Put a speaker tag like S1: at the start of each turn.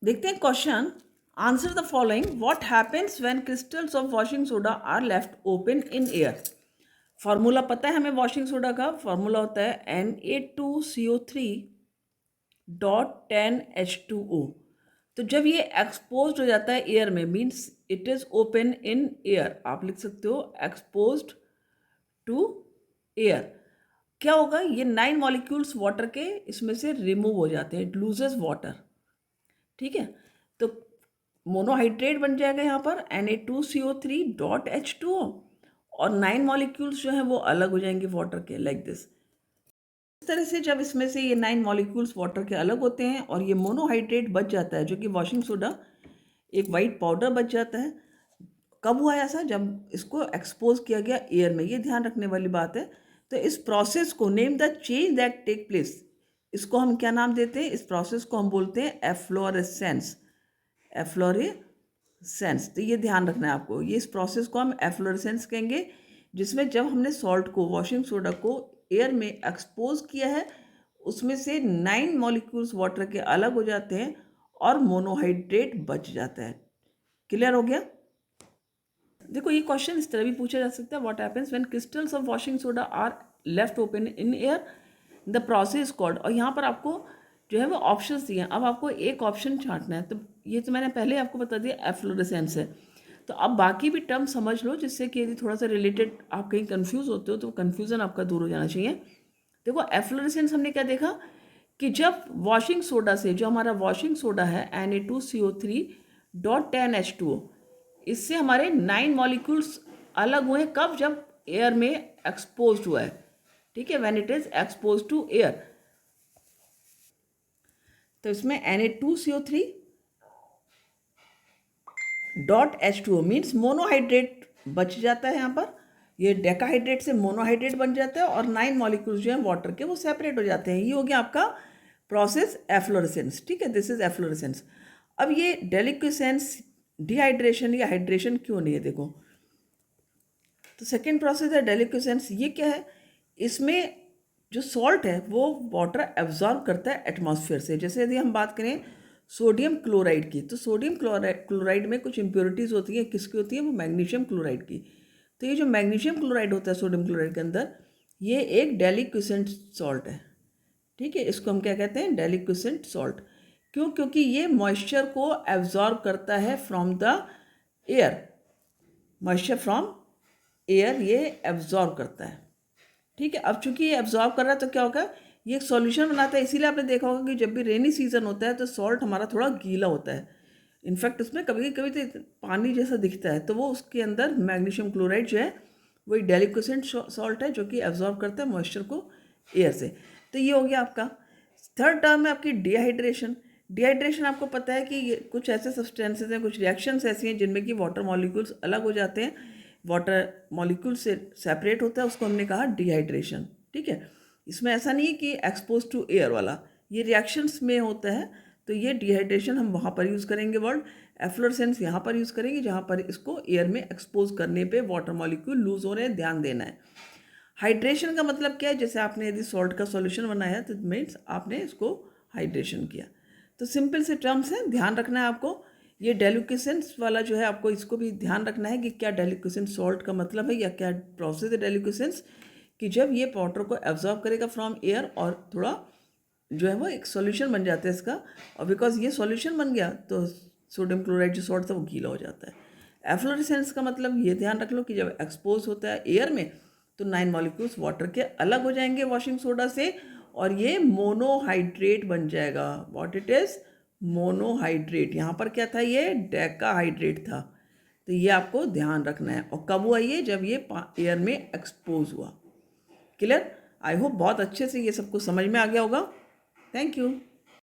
S1: देखते हैं question. Answer the following. What happens when crystals of washing soda are left open in air. Formula पता है हमें washing soda का। Formula होता है Na2CO3.10H2O। तो जब ये एक्सपोज्ड हो जाता है एयर में, means it is open in air, आप लिख सकते हो एक्सपोज्ड टू एयर, क्या होगा, ये 9 मॉलिक्यूल्स वाटर के इसमें से रिमूव हो जाते हैं, इट लूजेस वाटर। ठीक है, तो मोनोहाइड्रेट बन जाएगा यहाँ पर Na2CO3.H2O, और 9 मॉलिक्यूल्स जो हैं वो अलग हो जाएंगे वाटर के, लाइक दिस। इस तरह से जब इसमें से ये 9 मॉलिक्यूल्स वाटर के अलग होते हैं और ये मोनोहाइड्रेट बच जाता है, जो कि वॉशिंग सोडा, एक वाइट पाउडर बच जाता है। कब हुआ ऐसा? जब इसको एक्सपोज किया गया एयर में, ये ध्यान रखने वाली बात है। तो इस प्रोसेस को, name the change that take place, इसको हम क्या नाम देते हैं? इस प्रोसेस को हम बोलते हैं एफ्लोरेसेंस। एफ्लोरेसेंस, तो ये ध्यान रखना है आपको, ये इस प्रोसेस को हम एफ्लोरेसेंस कहेंगे, जिसमें जब हमने सॉल्ट को, वॉशिंग सोडा को एयर में एक्सपोज किया है, उसमें से 9 मॉलिक्यूल्स वाटर के अलग हो जाते हैं और मोनोहाइड्रेट बच जाता है। क्लियर हो गया? देखो, ये क्वेश्चन इस तरह भी पूछा जा सकता है, what happens when crystals of washing soda are left open in air, the process called. और यहाँ पर आपको जो है वो ऑप्शंस दिए हैं। अब आपको एक ऑप्शन छांटना है, तो ये तो मैंने पहले आपको बता दिया एफ्लोरेसेंस है। तो अब बाकी भी टर्म समझ लो, जिससे कि यदि थोड़ा सा रिलेटेड आप कहीं कंफ्यूज होते हो तो कन्फ्यूज़न आपका दूर हो जाना चाहिए। देखो, एफ्लोरेसेंस हमने क्या देखा कि जब वॉशिंग सोडा से, जो हमारा वॉशिंग सोडा है Na2CO3.10H2O, इससे हमारे 9 मॉलिक्यूल्स अलग हुए। कब? जब एयर में एक्सपोज हुआ है। ठीक है, when it is expose to air. तो इसमें Na2CO3.H2O मीन्स मोनोहाइड्रेट बच जाता है। यहाँ पर ये डेकाहाइड्रेट से मोनोहाइड्रेट बन जाता है और 9 मॉलिक्यूल्स जो हैं वाटर के, वो सेपरेट हो जाते हैं। ये हो गया आपका प्रोसेस एफ्लोरेसेंस। ठीक है, दिस इज एफ्लोरेसेंस। अब ये डेलिक्विसेंस, डिहाइड्रेशन या हाइड्रेशन क्यों नहीं है? देखो, तो सेकेंड प्रोसेस है डेलिक्विसेंस। ये क्या है? इसमें जो सॉल्ट है वो वाटर एब्जॉर्ब करता है एटमॉस्फेयर से। जैसे यदि हम बात करें सोडियम क्लोराइड की, तो सोडियम क्लोराइड में कुछ इम्प्योरिटीज़ होती हैं। किसकी होती है? वो मैग्नीशियम क्लोराइड की। तो ये जो मैग्नीशियम क्लोराइड होता है सोडियम क्लोराइड के अंदर, ये एक डेलिक्विसेंट सॉल्ट है। ठीक है, इसको हम क्या कहते हैं? डेलिक्विसेंट सॉल्ट। क्यों? क्योंकि ये मॉइस्चर को एब्जॉर्ब करता है from the air. Moisture from air ये एब्जॉर्ब करता है। ठीक है, अब चूंकि ये एब्जॉर्ब कर रहा है तो क्या होगा, ये एक सॉल्यूशन बनाता है। इसीलिए आपने देखा होगा कि जब भी रेनी सीजन होता है तो सॉल्ट हमारा थोड़ा गीला होता है। इनफैक्ट उसमें कभी कभी तो पानी जैसा दिखता है, तो वो उसके अंदर मैग्नीशियम क्लोराइड जो है वो एक डेलिक्विसेंट सॉल्ट है, जो कि एब्जॉर्ब करता है मॉइस्चर को एयर से। तो ये हो गया आपका। थर्ड टर्म है आपकी डिहाइड्रेशन। डिहाइड्रेशन आपको पता है कि ये कुछ ऐसे सब्सटेंसेस हैं, कुछ रिएक्शंस ऐसी हैं जिनमें कि वाटर मॉलिक्यूल्स अलग हो जाते हैं, वाटर मॉलिक्यूल से सेपरेट होता है, उसको हमने कहा डिहाइड्रेशन। ठीक है, इसमें ऐसा नहीं है कि एक्सपोज टू एयर वाला, ये रिएक्शंस में होता है। तो ये डिहाइड्रेशन हम वहाँ पर यूज़ करेंगे वर्ड। एफ्लोरेसेंस यहाँ पर यूज़ करेंगे जहाँ पर इसको एयर में एक्सपोज करने पे वाटर मॉलिक्यूल लूज हो रहे हैं, ध्यान देना है। हाइड्रेशन का मतलब क्या है? जैसे आपने यदि सॉल्ट का सॉल्यूशन बनाया तो मीन्स आपने इसको हाइड्रेशन किया। तो सिंपल से टर्म्स हैं, ध्यान रखना है आपको। ये डेलिक्विसेंस वाला जो है, आपको इसको भी ध्यान रखना है कि क्या डेलिक्विसेंस सॉल्ट का मतलब है या क्या प्रोसेस है डेलिक्विसेंस, कि जब ये वाटर को एब्जॉर्ब करेगा फ्रॉम एयर और थोड़ा जो है वो एक सॉल्यूशन बन जाता है इसका, और बिकॉज ये सॉल्यूशन बन गया तो सोडियम क्लोराइड जो सॉल्ट था वो गीला हो जाता है। एफ्लोरेसेंस का मतलब ये ध्यान रख लो कि जब एक्सपोज होता है एयर में तो 9 मॉलिक्यूल्स वाटर के अलग हो जाएंगे वॉशिंग सोडा से, और ये मोनोहाइड्रेट बन जाएगा। What it is? मोनोहाइड्रेट। यहाँ पर क्या था? ये डेकाहाइड्रेट था। तो ये आपको ध्यान रखना है। और कब हुआ ये? जब ये एयर में एक्सपोज हुआ। क्लियर? आई होप बहुत अच्छे से ये सबको समझ में आ गया होगा। Thank you.